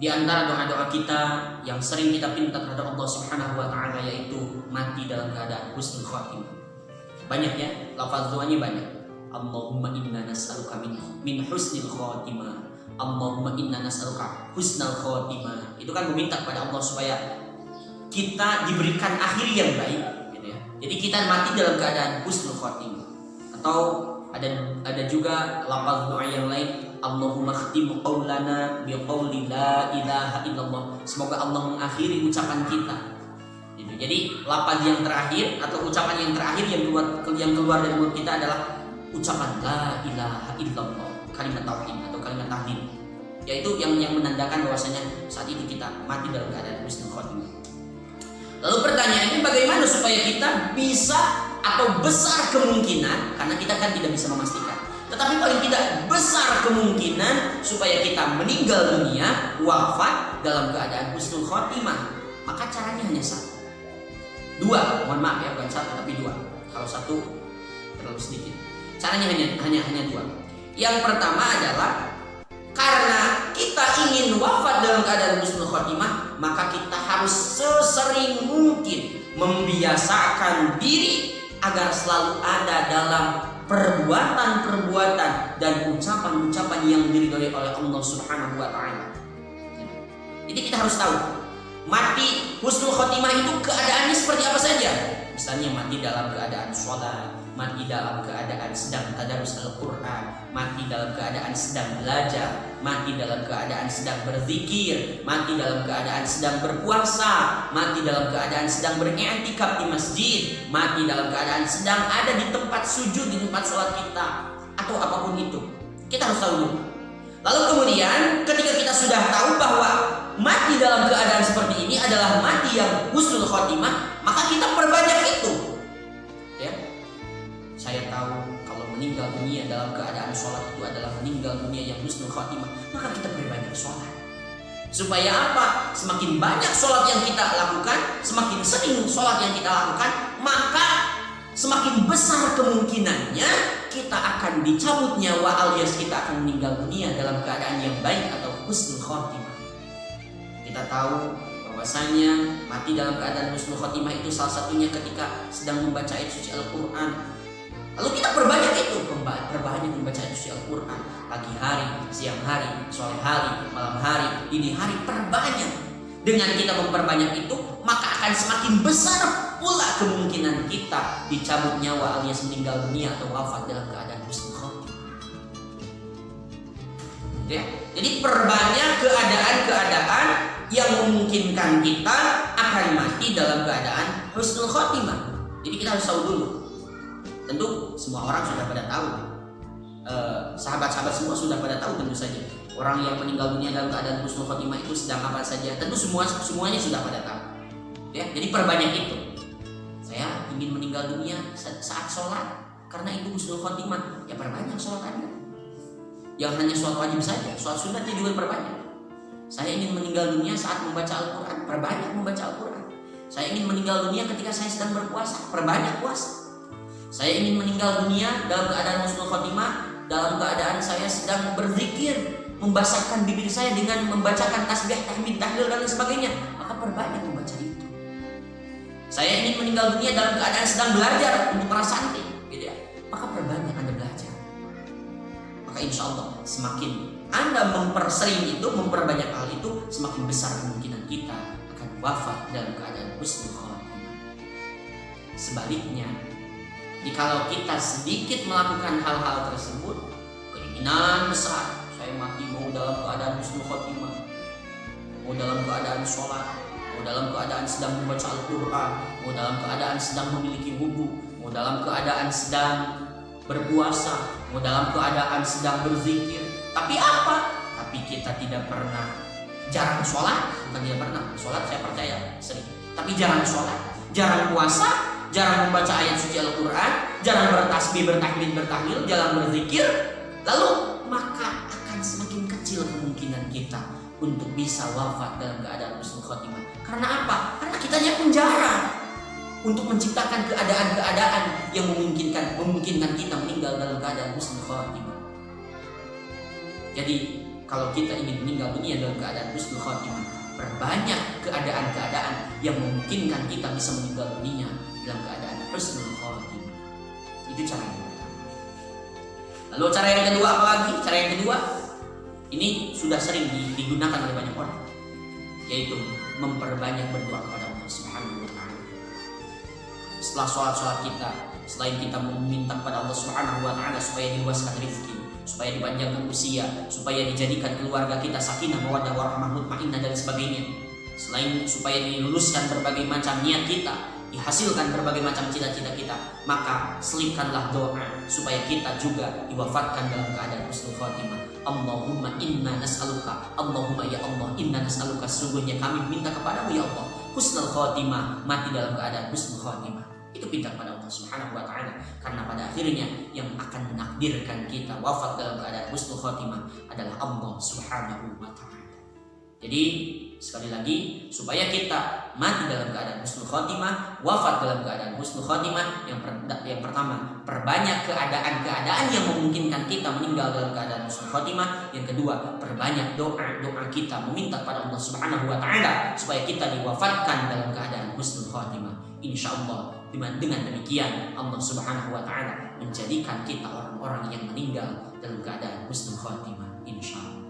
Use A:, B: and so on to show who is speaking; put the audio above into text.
A: Di antara doa-doa kita yang sering kita pinta kepada Allah Subhanahu wa taala yaitu mati dalam keadaan husnul khatimah. Banyak ya, lafaz doanya banyak. Allahumma inna nas'aluka min husnil khatimah. Allahumma inna nas'aluka husnal khatimah. Itu kan meminta kepada Allah supaya kita diberikan akhir yang baik gitu ya. Jadi kita mati dalam keadaan husnul khatimah. Atau ada juga lafaz doa yang lain, Allahumma khtim qaulana biqauli la ilaha illallah. Semoga Allah mengakhiri ucapan kita. Gitu. Jadi lafaz yang terakhir atau ucapan yang terakhir yang keluar dari mulut kita adalah ucapan la ilaha illallah, kalimat tauhid atau kalimat tahlil. Yaitu yang menandakan bahwasanya saat itu kita mati dalam keadaan husnul khatimah. Lalu pertanyaannya, bagaimana supaya kita bisa atau besar kemungkinan, karena kita kan tidak bisa memastikan, tetapi paling tidak besar kemungkinan supaya kita meninggal dunia, wafat dalam keadaan husnul khotimah. Maka caranya hanya satu, dua, mohon maaf ya, bukan satu tapi dua. Kalau satu terlalu sedikit. Caranya hanya dua. Yang pertama adalah karena kita ingin wafat dalam keadaan husnul khotimah, maka kita harus sesering mungkin membiasakan diri agar selalu ada dalam perbuatan-perbuatan dan ucapan-ucapan yang diridhoi oleh Allah Subhanahu wa taala. Jadi kita harus tahu, mati husnul khotimah itu keadaannya seperti apa saja. Misalnya mati dalam keadaan sholat, mati dalam keadaan sedang tadarus Al-Quran, mati dalam keadaan sedang belajar, mati dalam keadaan sedang berzikir, mati dalam keadaan sedang berpuasa, mati dalam keadaan sedang beriktikaf di masjid, mati dalam keadaan sedang ada di tempat sujud, di tempat sholat kita, atau apapun itu. Kita harus tahu dulu. Lalu kemudian ketika kita sudah tahu bahwa mati dalam keadaan seperti ini adalah mati yang husnul khotimah, maka kita perbanyak itu. Ya. Saya tahu kalau meninggal dunia dalam keadaan sholat itu adalah meninggal dunia yang husnul khotimah, maka kita perbanyak sholat. Supaya apa? Semakin banyak sholat yang kita lakukan, semakin sering sholat yang kita lakukan, maka semakin besar kemungkinannya kita akan dicabut nyawa alias kita akan meninggal dunia dalam keadaan yang baik atau husnul khotimah. Kita tahu bahwasanya mati dalam keadaan husnul khotimah itu salah satunya ketika sedang membaca ayat suci Al-Quran. Lalu kita perbanyak itu, perbanyak membaca ayat suci Al-Quran, pagi hari, siang hari, sore hari, malam hari, dini hari, perbanyak. Dengan kita memperbanyak itu, maka akan semakin besar pula kemungkinan kita dicabut nyawa alias meninggal dunia atau wafat dalam keadaan husnul khotimah. Ya? Jadi perbanyak keadaan-keadaan yang memungkinkan kita akan mati dalam keadaan husnul khotimah. Jadi kita harus tahu dulu. Tentu semua orang sudah pada tahu, sahabat-sahabat semua sudah pada tahu tentu saja. Orang yang meninggal dunia dalam keadaan husnul khotimah itu sedang apa saja, tentu semuanya sudah pada tahu. Ya, jadi perbanyak itu. Saya ingin meninggal dunia saat sholat karena itu husnul khotimah, ya perbanyak sholat Anda. Yang hanya sholat wajib saja, sholat sunatnya juga perbanyak. Saya ingin meninggal dunia saat membaca Al-Quran, perbanyak membaca Al-Quran. Saya ingin meninggal dunia ketika saya sedang berpuasa, perbanyak puasa. Saya ingin meninggal dunia dalam keadaan husnul khotimah, dalam keadaan saya sedang berzikir, membasahkan bibir saya dengan membacakan tasbih, tahmid, tahlil dan sebagainya, maka perbanyak membaca itu. Saya ingin meninggal dunia dalam keadaan sedang belajar untuk para santri, gitu ya, maka perbanyak Anda belajar. Maka insya Allah semakin Anda mempersering itu, memperbanyak hal itu, semakin besar kemungkinan kita akan wafat dalam keadaan husnul khotimah. Sebaliknya, jikalau kita sedikit melakukan hal-hal tersebut, keinginan besar, saya mati mau dalam keadaan husnul khotimah, mau dalam keadaan sholat, mau dalam keadaan sedang membaca Al-Quran, mau dalam keadaan sedang memiliki wudu, mau dalam keadaan sedang berpuasa, mau dalam keadaan sedang berzikir. Tapi apa? Tapi kita tidak pernah, jarang sholat, bukan tidak pernah, sholat saya percaya sering, tapi jarang sholat, jarang puasa, jarang membaca ayat suci Al-Quran, jarang bertasbih, bertahmid, bertahlil, jarang berzikir, lalu maka akan semakin kecil kemungkinan kita untuk bisa wafat dalam keadaan husnul khotimah. Karena apa? Karena kitanya pun jarang untuk menciptakan keadaan-keadaan yang memungkinkan kita meninggal dalam keadaan husnul khotimah. Jadi kalau kita ingin meninggal dunia dalam keadaan husnul khotimah, perbanyak keadaan-keadaan yang memungkinkan kita bisa meninggal dunia dalam keadaan husnul khotimah. Itu cara yang pertama. Lalu cara yang kedua apa lagi? Cara yang kedua ini sudah sering digunakan oleh banyak orang, yaitu memperbanyak berdoa kepada Allah Subhanahu wa taala. Setelah sholat kita, selain kita meminta kepada Allah Subhanahu wa taala supaya diluaskan rezeki, supaya dipanjangkan usia, supaya dijadikan keluarga kita sakinah, mawaddah, warahmah, mutmainnah dan sebagainya. Selain supaya diluluskan berbagai macam niat kita, dihasilkan berbagai macam cita-cita kita, maka selipkanlah doa supaya kita juga diwafatkan dalam keadaan husnul khotimah. Allahumma inna nas'aluka, Allahumma ya Allah, inna nas'aluka, sesungguhnya kami minta kepadamu ya Allah, husnul khotimah, mati dalam keadaan husnul khotimah. Itu pinta kepada Allah Subhanahu wa taala, karena pada akhirnya yang akan menakdirkan kita wafat dalam keadaan husnul khotimah adalah Allah Subhanahu wa taala. Jadi sekali lagi, supaya kita mati dalam keadaan husnul khotimah, wafat dalam keadaan husnul khotimah, yang pertama, perbanyak keadaan-keadaan yang memungkinkan kita meninggal dalam keadaan husnul khotimah. Yang kedua, perbanyak doa-doa kita meminta kepada Allah Subhanahu wa taala supaya kita diwafatkan dalam keadaan husnul khotimah. Insyaallah dengan demikian Allah Subhanahu wa taala menjadikan kita orang-orang yang meninggal dalam keadaan husnul khotimah, insyaallah.